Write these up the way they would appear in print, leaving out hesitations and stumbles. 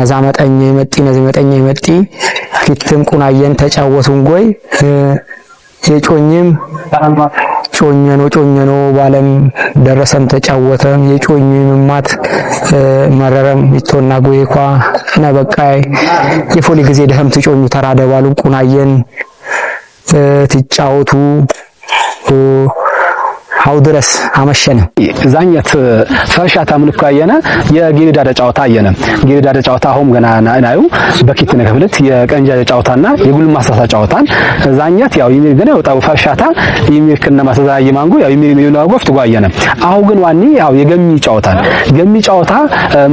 ነዛ መጠኝ ይመጣ ነዚህ መጠኝ ይመጣ ፊትም ቁናየን ተጫወቱን ጎይ የጮኝም ጮኘኖ ባለም ደረሰም ተጫወተም የጮኝም ማት መረረም ይቶና ጎይኳ ነበቃይ የፎሊ ጊዜ ደህም ትጮኙ ተራደባሉ ቁናየን ትጫወቱ አውድረስ አመሸነ ዛኛት ፈርሻታ ምልኩ ያየና የጌዳዳ ጫውታ ያየና ጌዳዳ ጫውታ አሁን ገና ናዩ በኪት ነከፍለት የቀንጃ ጫውታና የጉልማሳሳ ጫውታን ዛኛት ያው ይሚር ገና ወጣው ፈርሻታ ይሚር ከነ ማሳዛይ ማንጎ ያው ይሚር ነው ጎፍት ጓየና አሁን ግን ዋኒ ያው የገሚ ጫውታ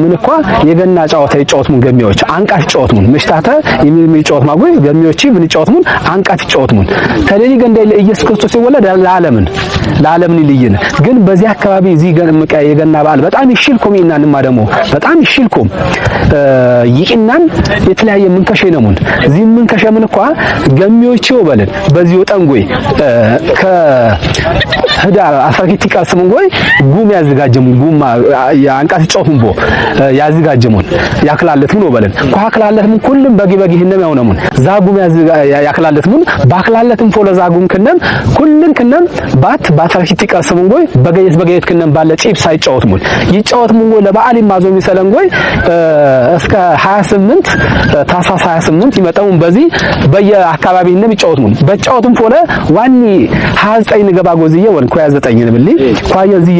ምንኳ የገና ጫውታ ይጫወት ምን ገሚዎች አንቃት ጫወት ምን ምሽታተ ይሚር ጫወት ማጎ ገሚዎች ምን ጫወት ምን አንቃት ጫወት ምን ተለሊ ገንዳ ኢየሱስ ክርስቶስ ይወለድ ለዓለም ልይነ ግን በዚህ አካባቢ እዚህ ገንምቃ የገና በዓል በጣም ይሽልኩም ይናንማ ደሞ በጣም ይሽልኩም ይቂናን የተለያየ ምንከሸ ነሙን እዚህ ምንከሸ ምን እንኳን ገሚዎች ይወበልን በዚህ ወጠንጎይ ከህዳር አፍራኪት ይቃስሙን ጎይ ጉም ያዘጋጀሙ ጉማ ያንቃት ጫውቱን ቦ ያዘጋጀሙን ያክላለትም ነው በለን ኳክላለትም ሁሉም በጊ ህነም ያውነሙን ዛጉም ያክላለትም ባክላለትም ፎለ ዛጉም ከነም ሁሉን ከነም ባትራኪት ይቃስሙን ጎይ በገየት ከነም ባለ ጪፕ ሳይጫወትሙን ይጫወትሙን ጎይ ለበዓል ማዞም ይሰለን ጎይ እስከ 28 ታሳስ 28 ይመጣውን በዚህ በየአካባቢ እንደም ይጫወትሙን በጫወቱም ፎለ ዋኒ 29 ንገባ ጎዝዬ ወልኩ 29 ንብሊ ኳየ እዚህ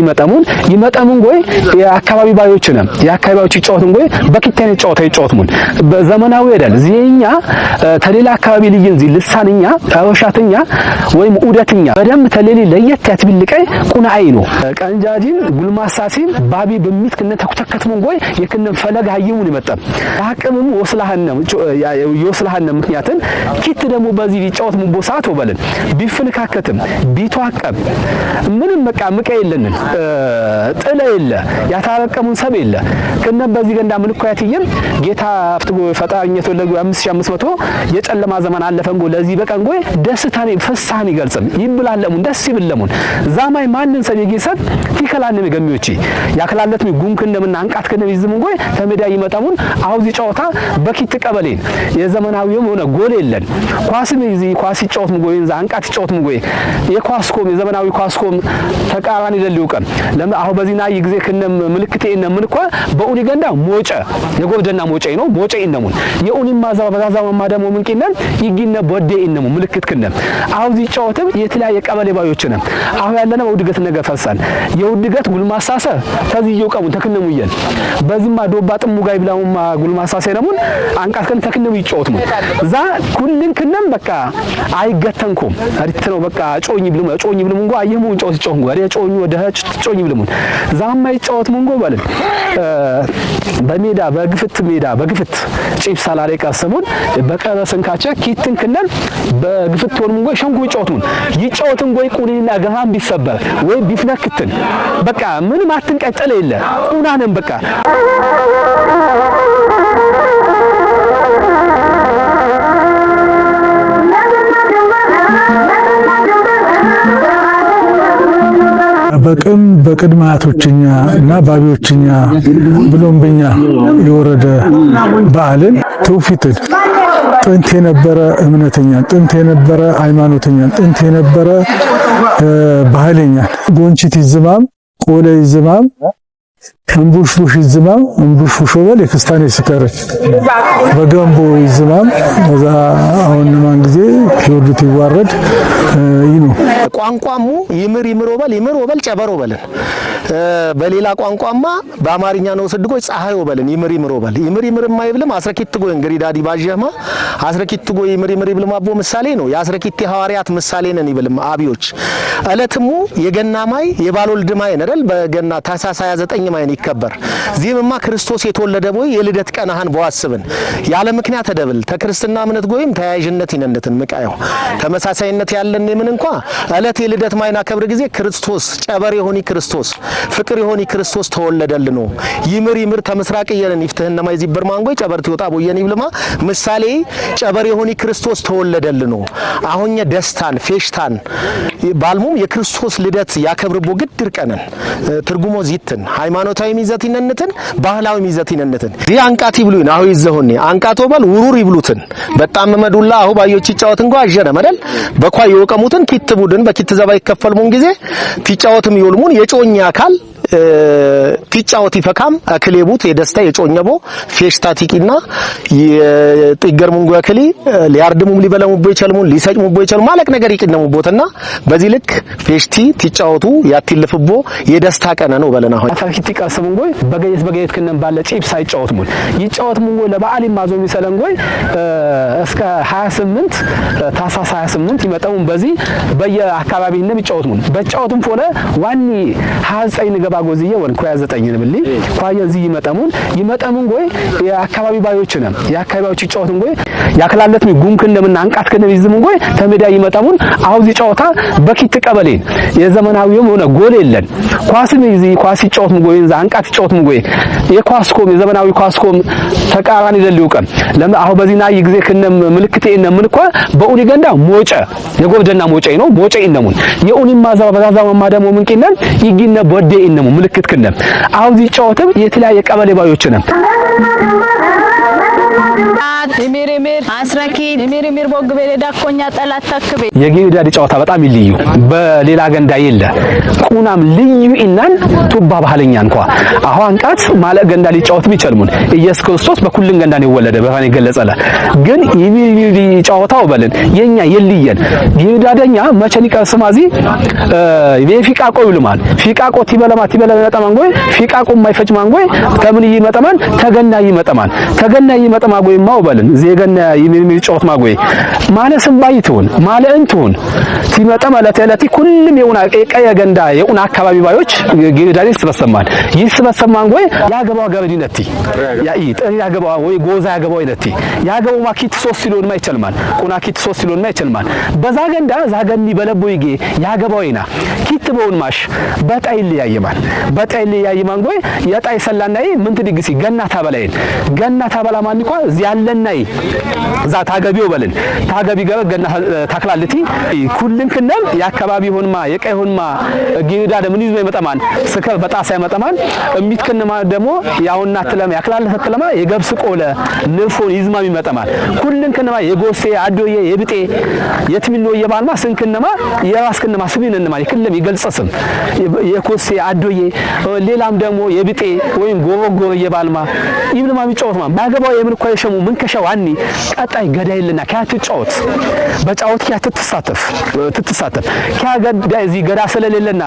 ይመጣሙን ጎይ የአካባቢ ባዮች ነን የአካባቢዎች ይጫወቱን ጎይ በኪታኔ ይጫወቱሙን በዘመናዊ አይደል ዚህኛ ተሌላ አካባቢ ልይን ዚ ልሳንኛ ታወሻተኛ ወይም ኡደትኛ በደም ተሌሊ ለየት ያትብልቀይ ቁናአይ ነው ቀንጃጂን ጉልማሳሲን ባቢ በሚትከነ ተኩተከትሙን ጎይ የከነም ፈለግ hayሙን ይመጣም አቅምም ወስላሃነ ምክንያትን ኪት ደሞ በዚህ ሊጫወትሙን ቦሳት ወበልን ቢፍልካከትም ቢቷቀም ምንም በቃ ምቀ የለንን ጥለ የለ ያታረቀሙን ሰብ የለ ከነ በዚህ ገንዳ ምልኳያትየም ጌታ አፍጥጎ ፈጣሪኘቶ ለጉ 5500 የጨለማ ዘመን አለፈን ጎ ለዚህ በቀን ጎይ ደስታኔ ፍሳህን ይገልጽም ይብላለሙን ደስ ይብለሙን ዛማይ ማንን ሰብ ይገሰት ይከላነ ገሚዎቺ ያከላለትም ጉምክ እንደምና አንቃት ከነም ይዝሙን ጎይ ተመዳ ይመጣሙን አውዚ ጫውታ በኪት ቀበሌን የዘመናዊው ሆነ ጎል የለን ኳስም ይዚ ኳስ ይጫወትሙ ጎይ አንቃት ይጫወትሙ ጎይ የኳስኮም የዘመናዊ ኳስኮም ተቃራኒ ለሊውቀን ለአሁ በዚህና ይግዜ ከነም ምልክቴ እነም ምልኳ በኡኒ ገንዳ ሞጨ የጎብደና ሞጨ ነው ሞጨ እነሙን የኡኒ ማዛው በዛዛው ማደሞ ምንቂነም ይግነ ቦዴ እነሙ ምልክት ከነም አውዚ ጫወትም የተለያየ ቀበሌ ባዮች ነን አሁ ያለነው ውድገት ነገር ፈሳን የውድገት ጉልማሳሰ ተዚየው ቀሙ ተከነሙ ይል በዚህማ ዶባ ጥሙ ጋይ ብላውማ ጉልማሳሰ ነሙን አንቃት ከን ተከነሙ ይጫወትሙ ዛ ኩልን ከነም በቃ አይገተንኩም አሪት ነው በቃ ጮኝ ብሉም እንኳ አየሙን ጫወት ጮኝ ወሬ ጮኝ ወደህች ጮኝ ብሉም ዛማ ይጫወት ሙንጎ ባልን በሜዳ በግፍት ጪፕ ሳላሬ ቀሰሙን በቀረሰንካቸ ኪትን ከነን በግፍት ሆን ሙንጎ ሸንጎ ይጫወትን ጎይ ቁኒና ገሃም ቢሰበር ወይ ቢፍነክትን በቃ ምንም አትንቀጠለ የለ ቁናንም በቃ በቅድመ አያቶችኛ እና ባቢዎችኛ ብሎምብኛ የወረደ በዓልን ትውፊትን ጥንት የነበረ እምነተኛ ጥንት የነበረ ሃይማኖተኛ ጥንት የነበረ ባህለኛ ጎንቺት ይዝማም ቆለ ይዝማም እንቡሽቡሽ ይዝማም እንቡሽቡሽ ወበል የክስታኔ ስከረች በገንቦ ይዝማም እዛ አሁን ማን ጊዜ ይወርዱት ይዋረድ ይኑ ቋንቋሙ ይምር ወበል ጨበሮ በለን በሌላ ቋንቋማ በአማርኛ ነው ስድጎይ ፀሐይ ወበልን ይምር ወበል ይምር ማይብልም አስረኪት ጎይ እንግዲህ ዳዲ ባጀማ አስረኪት ጎይ ይምር ይብልም አቦ ምሳሌ ነው ያስረኪት ሐዋርያት ምሳሌ ነን ይብልም አቢዎች አለትሙ የገና ማይ የባልወልድ ማይ ነደል በገና ታሳሳ 29 ማይ ይከበር ዚህምማ ክርስቶስ የተወለደ ቦይ የልደት ቀናህን በዋስብን ያለ ምክንያት ተደብል ተክርስትና እምነት ጎይም ተያያዥነት ይነንደትን ምቃየው ተመሳሳይነት ያለን ምን እንኳን አለት የልደት ማይና ከብር ጊዜ ክርስቶስ ጨበር የሆኒ ክርስቶስ ፍቅር የሆኒ ክርስቶስ ተወለደልኖ ይምር ተመስራቅ የነን ይፍትህና ማይዚበር ማንጎይ ጨበርት ይወጣ ቦየን ይብልማ ምሳሌ ጨበር የሆኒ ክርስቶስ ተወለደልኖ አሁንየ ደስታን ፌሽታን ባልሙም የክርስቶስ ልደት ያከብርቦ ግድር ቀነን ትርጉሞ ዚትን ሃይማኖታዊ ዘመናዊ ሚዘት ይነንትን ባህላዊ ሚዘት ይነንትን ዲ አንቃት ይብሉን አሁ ይዘሆኒ አንቃቶ ባል ውሩር ይብሉትን በጣም መዱላ አሁ ባዮች ይጫወት እንኳ አጀነ መደል በኳይ የወቀሙትን ኪት ቡድን በኪት ዘባ ይከፈልሙን ጊዜ ቲጫወትም ይውልሙን የጮኛ አካል ቲጫወት ይፈካም አክሌቡት የደስታ የጮኘቦ ፌሽታቲቂና የጥገር ሙንጓ አክሊ ሊያርድሙም ሊበለሙቦ ይችላልሙን ሊሰጭሙቦ ይችላል ማለቅ ነገር ይቅነሙቦትና በዚህ ልክ ፌሽቲ ቲጫወቱ ያትልፍቦ የደስታ ቀነ ነው በለና ሆይ አታኪቲ ቀስሙንጎይ በገየት ከነም ባለ ጪፕ ሳይጫወትሙን ይጫወትሙንጎይ ለበዓል ማዞም ይሰለንጎይ እስከ 28 ታሳስ 28 ይመጣውን በዚህ በየአካባቢው ነው ይጫወትሙን በጫወቱም ሆነ ዋኒ 29 ገባ ጎዝዬ ወንኮ 29 ንብሊ ኳየ እዚህ ይመጣሙን ጎይ የአካባቢ ባዮች ነው የአካባቢዎች ይጫወቱን ጎይ ያክላለት ጉምክ እንደምን አንቃት ከነ ይዝሙን ጎይ ተሜዳ ይመጣሙን አውዚ ጫወታ በኪት ቀበሌን የዘመናዊውም ሆነ ጎል የለን ኳስም እዚህ ኳስ ይጫወቱን ጎይ አንቃት ይጫወቱን ጎይ የኳስኮም የዘመናዊ ኳስኮም ተቃራኒ ደልዩቀም ለምን በዚህና ይግዜ ከነም ምልክቴ እነምን እንኳ በኡኒ ገንዳ ሞጨ የጎብደና ሞጨ ነው ሞጨ እነሙን የኡኒ ማዛባ በዛዛው ማደሞ ምንቂነን ይግነ ቦዴ እነሙ ምልክት ከነም አውዚ ጫወተም የተለያየ ቀበሌ ባዮች ነን ኢሜሬሜር አስራኪ ኢሜሬሜር ቦግቤለ ዳኮኛ ጠላት ተክቤ የጊዳዲ ጫወታ በጣም ይልዩ በሌላ ገንዳ የለ ቁናም ልዩ ኢናን ቱባ ባህለኛ እንኳ አሁን አንቃት ማለ ገንዳ ሊጫወት ቢቸልሙን ኢየሱስ ክርስቶስ በኩልን ገንዳ ነው ወለደ በፋኔ ገለጸለ ግን ይሚሪ ጫወታው በለን የኛ የልየን ጊዳደኛ መቸኒ ቀስማዚ የፊቃቆ ይልማል ፊቃቆ ቲበለማ ነጠማንጎይ ፊቃቆ ማይፈጭ ማንጎይ ከምን ይመጣማን ተገና ይመጣማጎይ ማው በለን ዜገና ይሚሪ ጫወት ማጎይ ማለስም ባይቱን ማለእንቱን ሲመጣ ማለት ያለቲ ሁሉም የኡና ቀየ ገንዳ የኡና አካባቢ ባዮች ጊዳዲ ይስበሰማን ጎይ ያገባው ገበዲነቲ ያኢ ያገባው ወይ ጎዛ ያገባው ይነቲ ያገባው ማኪት 3 ሲሎን ማይቸልማን ቁና ኪት 3 ሲሎን ማይቸልማን በዛ ገንዳ ዛገኒ በለቦ ይጌ ያገባው ይና ኪት በውን ማሽ በጣይል ያይማን ጎይ የጣይ ሰላናይ ምን ትድግሲ ገና ታበላ ማን እንኳን ያለናይ ዛ ታገቢው በለን ታገቢ ገና ታክላልቲ ኩልን ከነም ያካባቢ ሆንማ የቀይ ሆንማ ጊዳ ደምን ይዞ ይመጣማን ስከ በጣሳ ይመጣማን እሚትከነማ ደሞ ያውና ተለማ ያክላልተ ተለማ የገብስ ቆለ ንፎን ይዝማ ይመጣማን ኩልን ከነማ የጎሴ አዶዬ የብጤ የትሚኖ የባልማ ስንከነማ የራስከነማ ስቢነነማ ይከለም ይገልጸስም የኮሴ አዶዬ ሌላም ደሞ የብጤ ወይም ጎሮጎር የባልማ ይብልማ ቢጫወትማ ባገባው የምን እኮ የሸሙ ምን ከሸዋኒ ቀጣይ ገዳይልና ካትጫወት በጫወት ትትሳተፍ ካገዳ እዚህ ገዳ ስለሌለና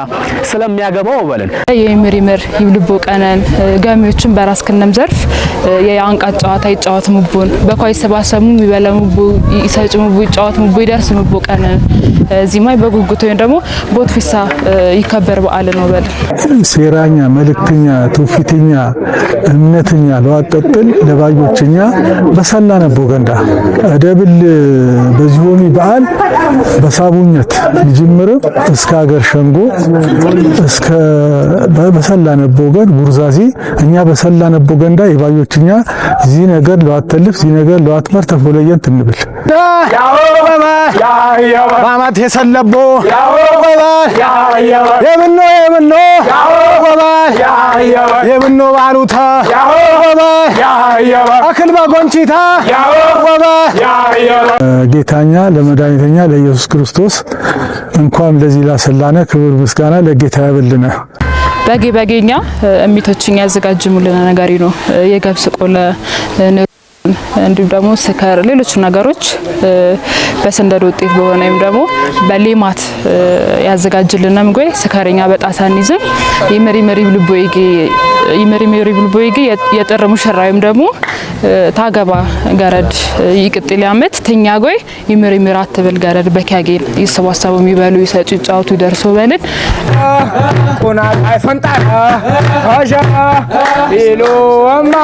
ስለሚያገባው በለን የምሪምር ይብልቦ ቀነን ጋሚዎችን በራስ ከነም ዘርፍ የአንቃት ጫዋታ ይጫወትሙቡን በኳይ ሰባሰሙ ይበለሙቡ ይሰጭሙቡ ይጫወትሙቡ ይደርስሙቡ ቀነን እዚህማይ በጉጉት ወይ ደግሞ ቦትፊሳ ይከበር በዓል ነው በለን ሴራኛ መልእክተኛ ትውፊተኛ እምነተኛ ለዋጠጥል ለባዮችኛ በሰላ ነበር ገንዳ አደብል በዚሆኒ በዓል በሳቡኝት ጅምር እስከ ሀገር ሸንጎ እስከ በሰላ ነበር ገን ጉርዛዚ እኛ በሰላ ነበር ገንዳ የባዮችኛ ዚ ነገር ለዋተልፍ ዚ ነገር ለዋትመር ተፎለየን ትንብል ያው ማማት የሰለቦ ያው የምኖ ባሉታ አክል ባጎንቺታ ጌታኛ ለመድኃኒተኛ ለኢየሱስ ክርስቶስ እንኳን ለዚህ ላሰላነ ክብር ምስጋና ለጌታ ያበልነ በጌኛ እሚቶችኛ ያዘጋጅሙልና ነገሪ ነው የገብስ ቆለ እንዲሁም ደግሞ ስከር ሌሎች ነገሮች በሰንደዶ ውጤት በሆነም ደግሞ በሌማት ያዘጋጅልናም ጎይ ስከረኛ በጣሳን ይዘን ይመሪመሪ ብልቦይጌ የጠረ ሙሽራይም ደግሞ ታገባ ገረድ ይቅጥል ያመት ተኛ ጎይ ይመሪመራ ተበል ገረድ በካጌን ይሰባሰቡ የሚበሉ ይሰጩ ጫውቱ ደርሶ በልን ቆና አይፈንጣ አጃ ኢሎ አማ